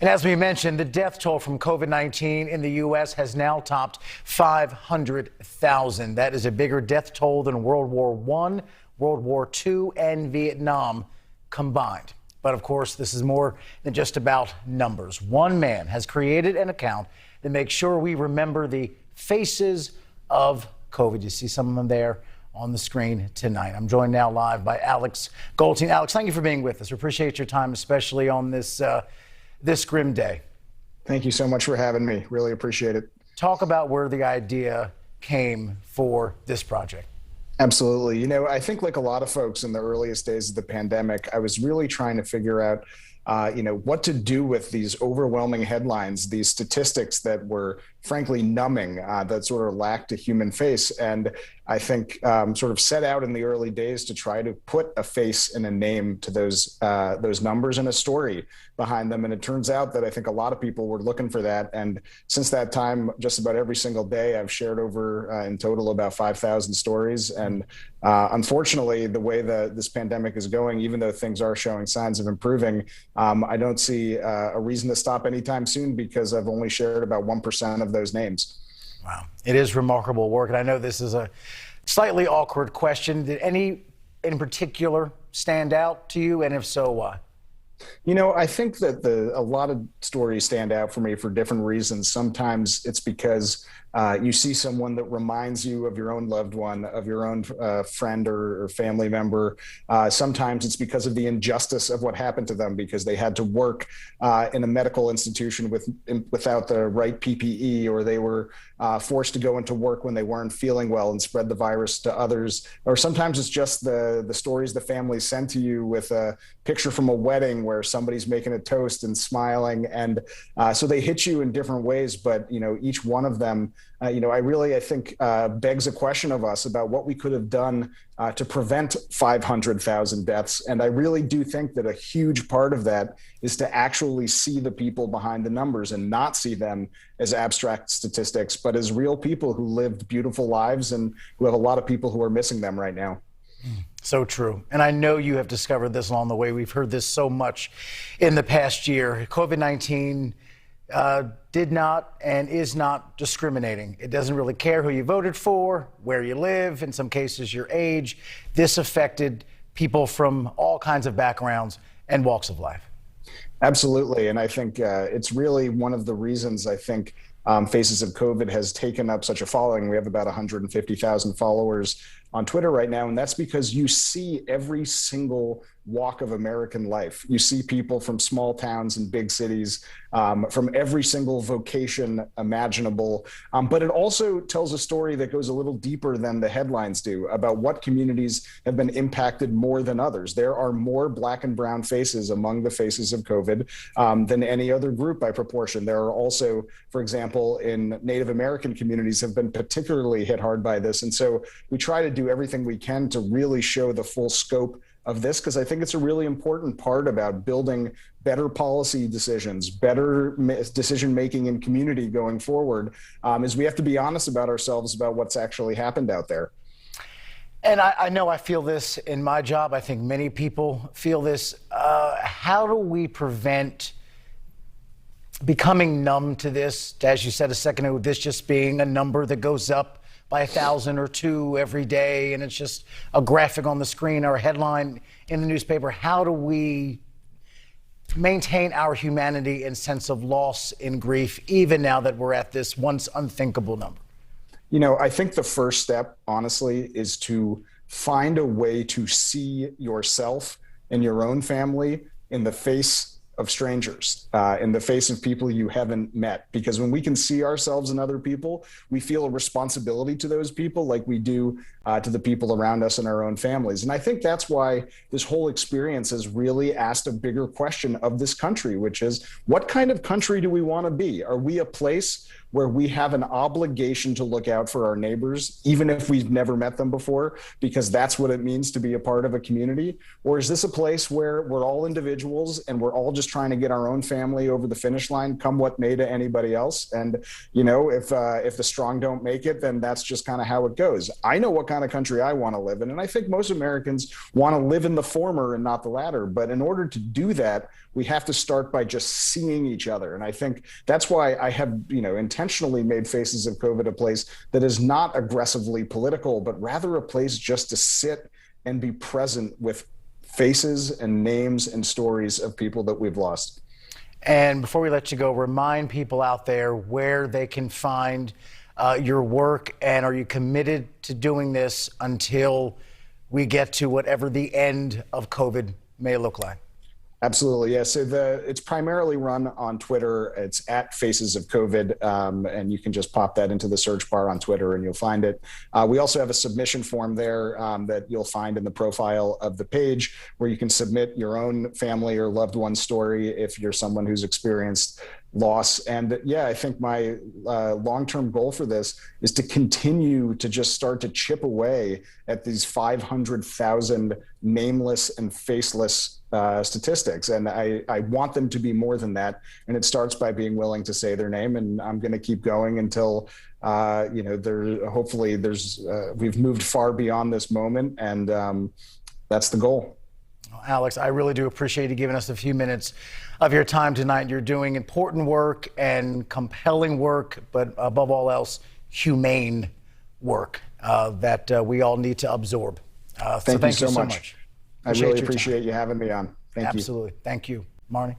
And as we mentioned, the death toll from COVID-19 in the U.S. has now topped 500,000. That is a bigger death toll than World War I, World War II, and Vietnam combined. But of course, this is more than just about numbers. One man has created an account that makes sure we remember the faces of COVID. You see some of them there on the screen tonight. I'm joined now live by Alex Goldstein. Alex, thank you for being with us. We appreciate your time, especially on this grim day. Thank you so much for having me. Really appreciate it. Talk about where the idea came for this project. Absolutely. You know, I think like a lot of folks in the earliest days of the pandemic, I was really trying to figure out what to do with these overwhelming headlines, these statistics that were frankly numbing, that sort of lacked a human face. And I think sort of set out in the early days to try to put a face and a name to those numbers and a story behind them. And it turns out that I think a lot of people were looking for that. And since that time, just about every single day, I've shared over in total about 5,000 stories. And unfortunately, the way that this pandemic is going, even though things are showing signs of improving, I don't see a reason to stop anytime soon because I've only shared about 1% of those names. Wow. It is remarkable work. And I know this is a slightly awkward question. Did any in particular stand out to you? And if so, why? You know, I think that a lot of stories stand out for me for different reasons. Sometimes it's because you see someone that reminds you of your own loved one, of your own friend or family member. Sometimes it's because of the injustice of what happened to them because they had to work in a medical institution without the right PPE, or they were forced to go into work when they weren't feeling well and spread the virus to others. Or sometimes it's just the stories the family sent to you with a picture from a wedding where somebody's making a toast and smiling. And so they hit you in different ways, but each one of them, I think begs a question of us about what we could have done to prevent 500,000 deaths. And I really do think that a huge part of that is to actually see the people behind the numbers and not see them as abstract statistics, but as real people who lived beautiful lives and who have a lot of people who are missing them right now. So true. And I know you have discovered this along the way. We've heard this so much in the past year. COVID-19 did not and is not discriminating. It doesn't really care who you voted for, where you live, in some cases your age. This affected people from all kinds of backgrounds and walks of life. Absolutely. And I think it's really one of the reasons I think Faces of COVID has taken up such a following. We have about 150,000 followers on Twitter right now. And that's because you see every single walk of American life. You see people from small towns and big cities, from every single vocation imaginable. But it also tells a story that goes a little deeper than the headlines do about what communities have been impacted more than others. There are more Black and brown faces among the faces of COVID than any other group by proportion. There are also, for example, in Native American communities have been particularly hit hard by this. And so we try to do everything we can to really show the full scope of this, because I think it's a really important part about building better policy decisions, better decision-making in community going forward, is we have to be honest about ourselves about what's actually happened out there. And I know I feel this in my job. I think many people feel this. How do we prevent becoming numb to this? As you said a second ago, this just being a number that goes up by 1,000 or 2 every day, and it's just a graphic on the screen or a headline in the newspaper. How do we maintain our humanity and sense of loss and grief, even now that we're at this once unthinkable number? You know, I think the first step, honestly, is to find a way to see yourself and your own family in the face of strangers, in the face of people you haven't met. Because when we can see ourselves in other people, we feel a responsibility to those people like we do to the people around us in our own families. And I think that's why this whole experience has really asked a bigger question of this country, which is, what kind of country do we want to be? Are we a place where we have an obligation to look out for our neighbors, even if we've never met them before, because that's what it means to be a part of a community? Or is this a place where we're all individuals and we're all just trying to get our own family over the finish line, come what may to anybody else? And, if the strong don't make it, then that's just kind of how it goes. I know what kind of country I want to live in. And I think most Americans want to live in the former and not the latter. But in order to do that, we have to start by just seeing each other. And I think that's why I have, intentionally made Faces of COVID a place that is not aggressively political, but rather a place just to sit and be present with faces and names and stories of people that we've lost. And before we let you go, remind people out there where they can find your work, and are you committed to doing this until we get to whatever the end of COVID may look like? Absolutely. Yeah. So it's primarily run on Twitter. It's at Faces of COVID. And you can just pop that into the search bar on Twitter and you'll find it. We also have a submission form there that you'll find in the profile of the page, where you can submit your own family or loved one story if you're someone who's experienced loss. And yeah, I think my long-term goal for this is to continue to just start to chip away at these 500,000 nameless and faceless statistics. And I want them to be more than that. And it starts by being willing to say their name. And I'm going to keep going until, hopefully we've moved far beyond this moment. And that's the goal. Alex, I really do appreciate you giving us a few minutes of your time tonight. You're doing important work and compelling work, but above all else, humane work that we all need to absorb. Thank you so much. I really appreciate you having me on. Thank you. Absolutely. Thank you, Marnie.